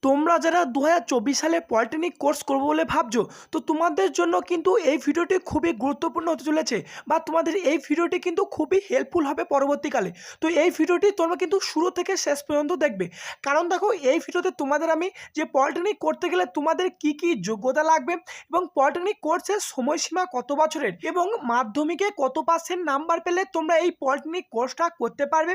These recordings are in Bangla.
তোমরা যারা 2024 সালে পলিটেকনিক কোর্স করবো বলে ভাবছো, তো তোমাদের জন্য কিন্তু এই ভিডিওটি খুবই গুরুত্বপূর্ণ হতে চলেছে বা তোমাদের এই ভিডিওটি কিন্তু খুবই হেল্পফুল হবে পরবর্তীকালে। তো এই ভিডিওটি তোমরা কিন্তু শুরু থেকে শেষ পর্যন্ত দেখবে, কারণ দেখো এই ভিডিওতে তোমাদের আমি যে পলিটেকনিক করতে গেলে তোমাদের কি কি যোগ্যতা লাগবে এবং পলিটেকনিক কোর্সের সময়সীমা কত বছরের এবং মাধ্যমিকে কত % নাম্বার পেলে তোমরা এই পলিটেকনিক কোর্সটা করতে পারবে।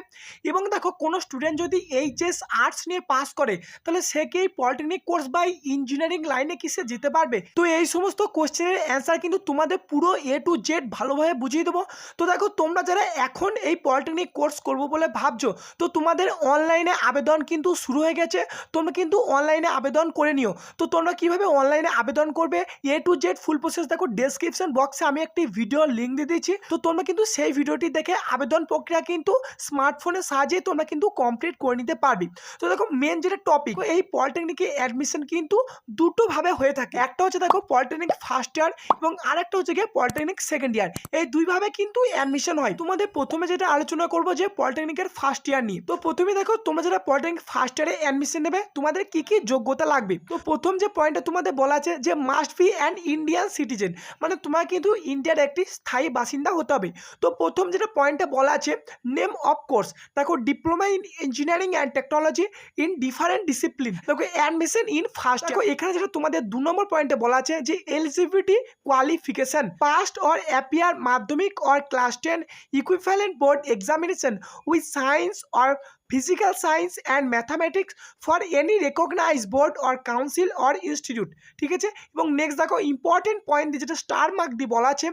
এবং দেখো কোনো স্টুডেন্ট যদি এইচএস আর্টস নিয়ে পাস করে তাহলে সে কি পলিটেকনিক কোর্স বা ইঞ্জিনিয়ারিং লাইনে কিসে যেতে পারবে। তো এই সমস্ত কোশ্চেনের অ্যান্সার কিন্তু তোমাদের পুরো A to Z ভালোভাবে বুঝিয়ে দেবো। তো দেখো তোমরা যারা এখন এই পলিটেকনিক কোর্স করবো বলে ভাবছো, তো তোমাদের অনলাইনে আবেদন কিন্তু শুরু হয়ে গেছে। তোমরা কিন্তু অনলাইনে আবেদন করে নিও। তো তোমরা কিভাবে অনলাইনে আবেদন করবে A to Z full process দেখো ডেসক্রিপশন বক্সে আমি একটি ভিডিও লিঙ্ক দিয়ে দিয়েছি। তো তোমরা কিন্তু সেই ভিডিওটি দেখে আবেদন প্রক্রিয়া কিন্তু স্মার্টফোনের সাহায্যে তোমরা কিন্তু কমপ্লিট করে নিতে পারবে। তো দেখো মেন যেটা টপিক, এই পলিটেকনিকে অ্যাডমিশন কিন্তু দুটোভাবে হয়ে থাকে। একটা হচ্ছে দেখো পলিটেকনিক ফার্স্ট ইয়ার এবং আরেকটা হচ্ছে গিয়ে পলিটেকনিক সেকেন্ড ইয়ার। এই দুইভাবে কিন্তু অ্যাডমিশন হয়। তোমাদের প্রথমে যেটা আলোচনা করবো যে পলিটেকনিকের ফার্স্ট ইয়ার নিয়ে। তো প্রথমে দেখো তোমরা যারা পলিটেকনিক ফার্স্ট ইয়ারে অ্যাডমিশন নেবে তোমাদের কি কি যোগ্যতা লাগবে। তো প্রথম যে পয়েন্টটা তোমাদের বলা আছে যে must be an Indian citizen, মানে তোমার কিন্তু ইন্ডিয়ার একটি স্থায়ী বাসিন্দা হতে হবে। তো প্রথম যেটা পয়েন্টটা বলা আছে নেম অফ কোর্স, দেখো diploma in engineering and technology in different discipline, দেখো অ্যাডমিশন ইন ফার্স্ট। দেখো এখানে যেটা তোমাদের 2 নম্বর পয়েন্টে বলা আছে যে eligibility qualification passed or appear Madhyamik or class 10 equivalent board examination with science or physical science and mathematics for any recognized board or council or institute। ঠিক আছে, এবং নেক্সট দেখো ইম্পর্টেন্ট পয়েন্ট যেটা স্টার মার্ক দিয়ে বলা আছে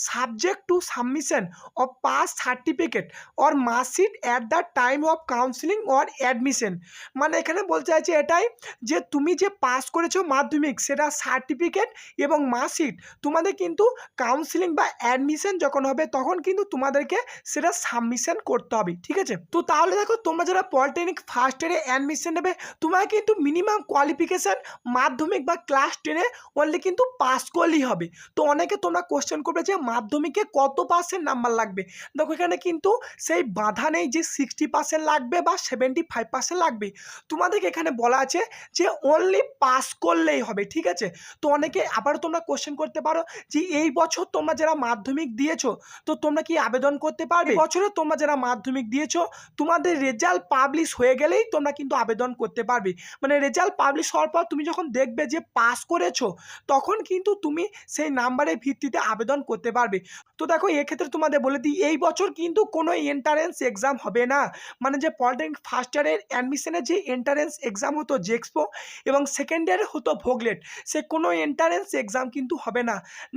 subject to submission of pass certificate or marksheet at the time of counselling or admission. মানে এখানে বলতে চাইছে এটাই যে তুমি যে পাস করেছো মাধ্যমিক সেটা সার্টিফিকেট এবং মার্কশিট তোমাদের কিন্তু কাউন্সিলিং বা অ্যাডমিশন যখন হবে তখন কিন্তু তোমাদেরকে সেটা সাবমিশন করতে হবে। ঠিক আছে, তো তাহলে দেখো তোমরা যারা পলিটেকনিক ফার্স্ট ইয়ারে অ্যাডমিশন নেবে তোমার কিন্তু মিনিমাম কোয়ালিফিকেশান মাধ্যমিক বা ক্লাস 10-এ অনলি কিন্তু পাস করলেই হবে। তো অনেকে তোমরা কোশ্চেন করবে যে মাধ্যমিকে কত % নাম্বার লাগবে। দেখো এখানে কিন্তু সেই বাধা নেই যে 60% লাগবে বা 75% লাগবে। তোমাদেরকে এখানে বলা আছে যে অনলি পাস করলেই হবে। ঠিক আছে, তো অনেকে আবারও তোমরা কোশ্চেন করতে পারো যে এই বছর তোমরা যারা মাধ্যমিক দিয়েছো তো তোমরা কি আবেদন করতে পারবে। বছরে তোমরা যারা মাধ্যমিক দিয়েছো তোমাদের রেজাল্ট পাবলিশ হয়ে গেলেই তোমরা কিন্তু আবেদন করতে পারবে। মানে রেজাল্ট পাবলিশ হওয়ার পর তুমি যখন দেখবে যে পাস করেছো তখন কিন্তু তুমি সেই নাম্বারের ভিত্তিতে আবেদন করতে পারবে। তো দেখো এক্ষেত্রে তোমাদের বলে দিই এই বছর কিন্তু কোনো এন্ট্রান্স এক্সাম হবে না। মানে যে পলিটেকনিক ফার্স্ট ইয়ারের অ্যাডমিশনের যে এন্ট্রান্স এক্সাম হতো জেক্সপো এবং সেকেন্ড ইয়ারে হতো ভোগলেট, সে কোনো এন্ট্রান্স এক্সাম কিন্তু হবে না।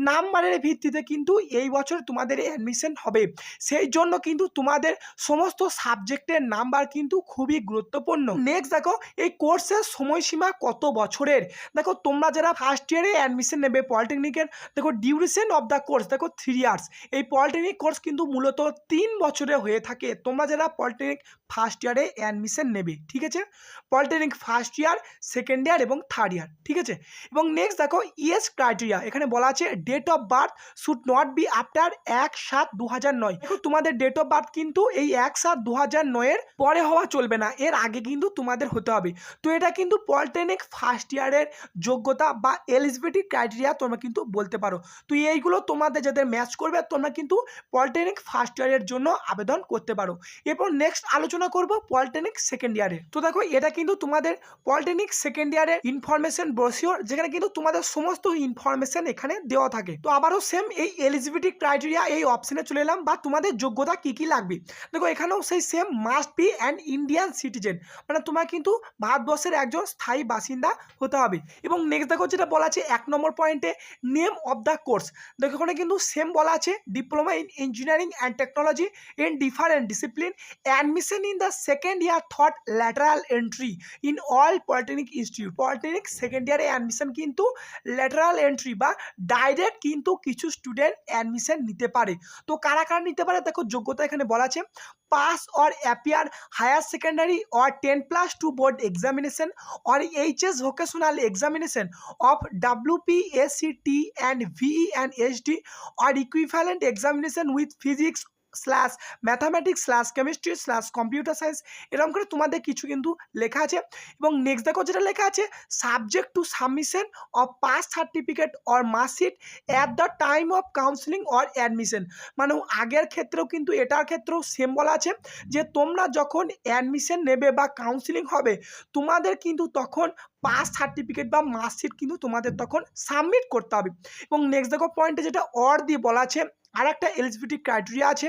নাম্বারের ভিত্তিতে কিন্তু এই বছর তোমাদের অ্যাডমিশন হবে। সেই জন্য কিন্তু তোমাদের সমস্ত সাবজেক্টের নাম্বার কিন্তু খুবই গুরুত্বপূর্ণ। নেক্সট দেখো এই কোর্সের সময়সীমা কত বছরের। দেখো তোমরা যারা ফার্স্ট ইয়ারে অ্যাডমিশন নেবে পলিটেকনিকের, দেখো ডিউরেশন অফ দ্য কোর্স দেখো 3 ইয়ার্স। এই পলিটেকনিক কোর্স কিন্তু মূলত 3 বছরে হয়ে থাকে তোমরা যারা পলিটেকনিক ফার্স্ট ইয়ারে অ্যাডমিশন নেবে। ঠিক আছে, polytechnic first year, second year এবং থার্ড ইয়ার। ঠিক আছে, এবং নেক্সট দেখো ইয়েস ক্রাইটেরিয়া, এখানে বলা আছে date of birth should not be after 1/7/2009। দেখো তোমাদের ডেট অফ বার্থ কিন্তু এই 1/7/2009 পরে হওয়া চলবে না, এর আগে কিন্তু তোমাদের হতে হবে। তো এটা কিন্তু পলিটেকনিক ফার্স্ট ইয়ারের যোগ্যতা বা এলিজিবিলিটি ক্রাইটেরিয়া তোমরা কিন্তু বলতে পারো। তো এইগুলো তোমাদের যাদের ম্যাচ করবে তোমরা কিন্তু পলিটেকনিক ফার্স্ট ইয়ারের জন্য আবেদন করতে পারো। এরপর নেক্সট আলোচনা করব পলিটেকনিক সেকেন্ড ইয়ারে। তো দেখো এটা কিন্তু তোমাদের পলিটেকনিক সেকেন্ড ইয়ারের ইনফরমেশন ব্রোশিওর, যেখানে কিন্তু তোমাদের সমস্ত ইনফরমেশন এখানে দেওয়া থাকে। তো আবারও সেম এই এলিজিবিলিটি ক্রাইটেরিয়া এই অপশনে চলে এলাম বা তোমাদের যোগ্যতা কি কি লাগবে। দেখো এখানেও সেই same must be an Indian citizen, মানে তোমার কিন্তু ভারতবর্ষের একজন স্থায়ী বাসিন্দা হতে হবে। এবং নেক্সট দেখো যেটা বলা আছে 1 নম্বর পয়েন্টে নেম অফ দ্য কোর্স, দেখো এখানে কিন্তু সেম বলা আছে diploma in engineering and technology in different discipline admission in the second year thought lateral entry in all polytechnic institute. Polytechnic second ইয়ারে অ্যাডমিশন কিন্তু ল্যাটারাল এন্ট্রি বা ডাইরেক্ট কিন্তু কিছু স্টুডেন্ট অ্যাডমিশন নিতে পারে। তো কারা কারা নিতে পারে দেখো যোগ্যতা এখানে বলা আছে pass or appear higher secondary or 10+2 board examination or HS vocational examination of WPSCT and VE and HD or equivalent examination with physics slash mathematics slash chemistry slash computer science এরকম করে তোমাদের কিছু কিন্তু লেখা আছে। এবং নেক্সট দেখো যেটা লেখা আছে, subject to submission of pass certificate or marksheet at the time of counselling or admission. মানে আগের ক্ষেত্রেও কিন্তু এটার ক্ষেত্রেও সেম বলা আছে যে তোমরা যখন অ্যাডমিশন নেবে বা কাউন্সিলিং হবে তোমাদের কিন্তু তখন পাস সার্টিফিকেট বা মার্কশিট কিন্তু তোমাদের তখন সাবমিট করতে হবে। এবং নেক্সট দেখো পয়েন্টে যেটা অর দিয়ে বলা আছে, আর একটা এলিজিবিলিটি ক্রাইটেরিয়া আছে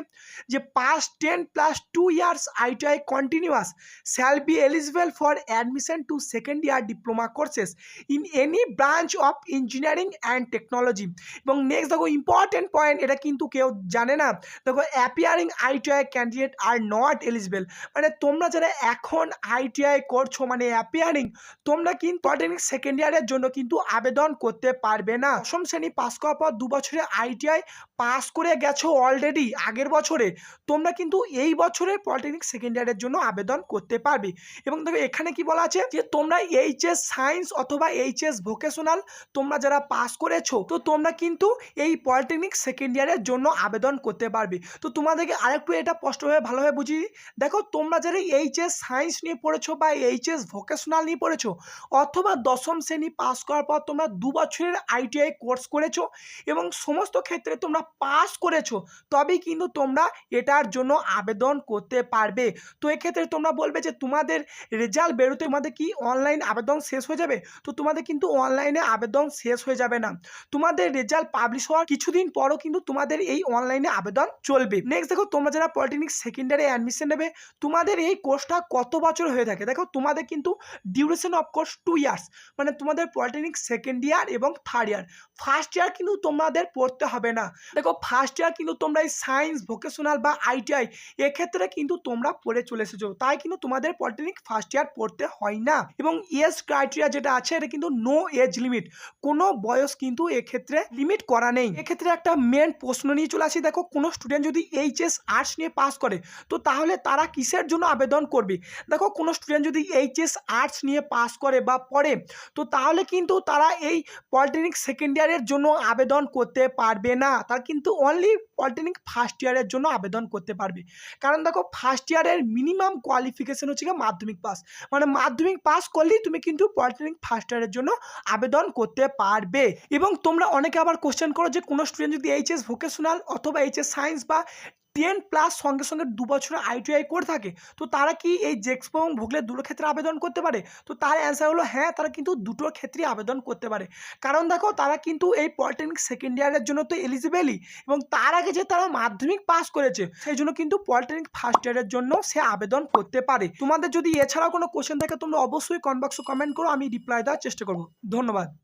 যে pass 10+2 years ITI continuous shall be eligible for admission to second year diploma courses in any branch of engineering and technology. এবং নেক্সট দেখো ইম্পর্টেন্ট পয়েন্ট, এটা কিন্তু কেউ জানে না, দেখো appearing ITI candidate are not eligible. মানে তোমরা যারা এখন আইটিআই করছো মানে অ্যাপিয়ারিং, তোমরা কিন্তু পলিটেকনিক সেকেন্ড ইয়ারের জন্য কিন্তু আবেদন করতে পারবে না। দশম শ্রেণী পাস করার পর 2 বছরে আইটিআই পাস করে গেছো অলরেডি আগের বছরে, তোমরা কিন্তু এই বছরে পলিটেকনিক সেকেন্ড ইয়ারের জন্য আবেদন করতে পারবে। এবং দেখো এখানে কি বলা আছে যে তোমরা এইচএস সায়েন্স অথবা এইচএস ভোকেশনাল তোমরা যারা পাস করেছো তো তোমরা কিন্তু এই পলিটেকনিক সেকেন্ড ইয়ারের জন্য আবেদন করতে পারবে। তো তোমাদেরকে আরেকটু এটা স্পষ্টভাবে ভালোভাবে বুঝিয়ে দিই। দেখো তোমরা যারা এইচএস সায়েন্স নিয়ে পড়েছো বা এইচএস ভোকেশনাল নিয়ে পড়েছো অথবা দশম শ্রেণী পাস করার পর তোমরা 2 বছরের আইটিআই কোর্স করেছো এবং সমস্ত ক্ষেত্রে তোমরা পাস করেছো, তবেই কিন্তু তোমরা এটার জন্য আবেদন করতে পারবে। তো এক্ষেত্রে তোমরা বলবে যে তোমাদের রেজাল্ট বেরোতে তোমাদের কি অনলাইন আবেদন শেষ হয়ে যাবে? তো তোমাদের কিন্তু অনলাইনে আবেদন শেষ হয়ে যাবে না, তোমাদের রেজাল্ট পাবলিশ হওয়ার কিছুদিন পরও কিন্তু তোমাদের এই অনলাইনে আবেদন চলবে। নেক্সট দেখো তোমরা যারা পলিটেকনিক সেকেন্ড ইয়ারে অ্যাডমিশন নেবে তোমাদের এই কোর্সটা কত বছর হয়ে থাকে। দেখো তোমাদের কিন্তু ডিউরেশন অফ কোর্স 2 ইয়ার্স, মানে তোমাদের পলিটেকনিক সেকেন্ড ইয়ার এবং থার্ড ইয়ার। ফার্স্ট ইয়ার কিন্তু তোমাদের পড়তে হবে না। দেখো ফার্স্ট ইয়ার কিন্তু তোমরা এই সায়েন্স ভোকেশনাল বা আইটিআই এক্ষেত্রে কিন্তু তোমরা পড়ে চলে এসেছো, তাই কিন্তু তোমাদের পলিটেকনিক ফার্স্ট ইয়ার পড়তে হয় না। এবং এজ ক্রাইটেরিয়া যেটা আছে এটা কিন্তু নো এজ লিমিট, কোনো বয়স কিন্তু এক্ষেত্রে লিমিট করা নেই। এক্ষেত্রে একটা মেন প্রশ্ন নিয়ে চলে আসি, দেখো কোনো স্টুডেন্ট যদি এইচএস আর্টস নিয়ে পাস করে তো তাহলে তারা কিসের জন্য আবেদন করবে। দেখো কোনো স্টুডেন্ট যদি এইচএস আর্টস নিয়ে পাস করে বা পড়ে তো তাহলে কিন্তু তারা এই পলিটেকনিক সেকেন্ড ইয়ারের জন্য আবেদন করতে পারবে না, তার কিন্তু অনলি পলিটেকনিক ফার্স্ট ইয়ারের জন্য আবেদন করতে পারবে। কারণ দেখো ফার্স্ট ইয়ারের মিনিমাম কোয়ালিফিকেশন হচ্ছে গিয়ে মাধ্যমিক পাস, মানে মাধ্যমিক পাস করলেই তুমি কিন্তু পলিটেকনিক ফার্স্ট ইয়ারের জন্য আবেদন করতে পারবে। এবং তোমরা অনেকে আবার কোশ্চেন করো যে কোনো স্টুডেন্ট যদি এইচএস ভোকেশনাল অথবা এইচএস সায়েন্স বা 10+ সঙ্গে সঙ্গে 2 বছরের আইটিআই করে থাকে তো তারা কি এই জেক্সপো এবং ভোগলের দুটোর ক্ষেত্রে আবেদন করতে পারে? তো তার অ্যান্সার হলো হ্যাঁ, তারা কিন্তু দুটোর ক্ষেত্রেই আবেদন করতে পারে। কারণ দেখো তারা কিন্তু এই পলিটেকনিক সেকেন্ড ইয়ারের জন্য তো এলিজিবেলই, এবং তার আগে যে তারা মাধ্যমিক পাস করেছে সেই জন্য কিন্তু পলিটেকনিক ফার্স্ট ইয়ারের জন্য সে আবেদন করতে পারে। তোমাদের যদি এছাড়াও কোনো কোশ্চেন থাকে তোমরা অবশ্যই কমেন্ট বক্সে কমেন্ট করো, আমি রিপ্লাই দেওয়ার চেষ্টা করবো। ধন্যবাদ।